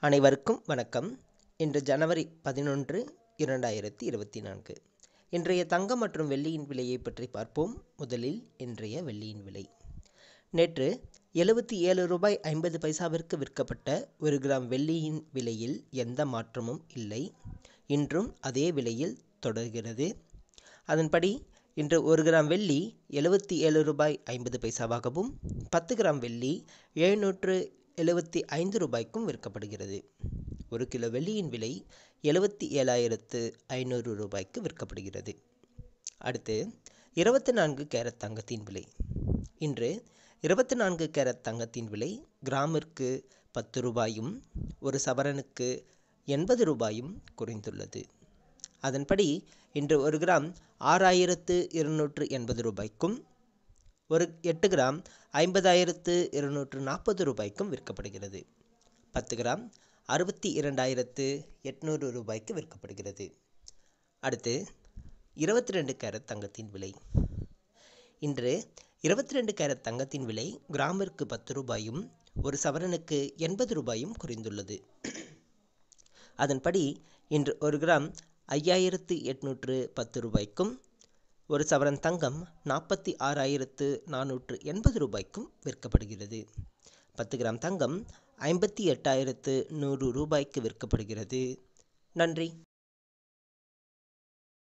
அனைவருக்கும் வணக்கம். இன்று ஜனவரி 11, 2024. இன்றைய தங்கம் மற்றும் வெள்ளியின் விலையை பற்றி பார்ப்போம். முதலில் இன்றைய வெள்ளியின் விலை. நேற்று 77 ரூபாய் 50 பைசாவிற்கு விற்கப்பட்ட 1 கிராம் வெள்ளியின் விலையில் எந்த மாற்றமும் இல்லை. இன்றும் அதே விலையில் தொடர்கிறது. அதன்படி இன்று 1 கிராம் வெள்ளி 77 ரூபாய் 50 பைசாவாகவும் 10 கிராம் வெள்ளி 775 ரூபாய்க்கும் விற்கப்படுகிறது. 1 கிலோ வெள்ளியின் விலை 77,500 ரூபாய்க்கு விற்கப்படுகிறது. அடுத்து 24 கேரட் தங்கத்தின் விலை. இன்று 24 கேரட் தங்கத்தின் விலை கிராமிற்கு 10 ரூபாயும் 1 சவரனுக்கு 80 ரூபாயும் குறைந்துள்ளது. அதன்படி இன்று 1 கிராம் 6,280 ரூபாய்க்கும் 8 கிராம் 50,240 ரூபாய்க்கும் விற்கப்படுகிறது. 10 கிராம் 62,800 ரூபாய்க்கு விற்கப்படுகிறது. அடுத்து 22 கேரட் தங்கத்தின் விலை. இன்று 22 கேரட் தங்கத்தின் விலை கிராமிற்கு 10 ரூபாயும் 1 சவரனுக்கு 80 ரூபாயும் குறைந்துள்ளது. அதன்படி இன்று 1 கிராம் 5,810 ரூபாய்க்கும் 1 சவரன் தங்கம் 46,480 ரூபாய்க்கும் விற்கப்படுகிறது. 10 கிராம் தங்கம் 58,100 ரூபாய்க்கு விற்கப்படுகிறது. நன்றி.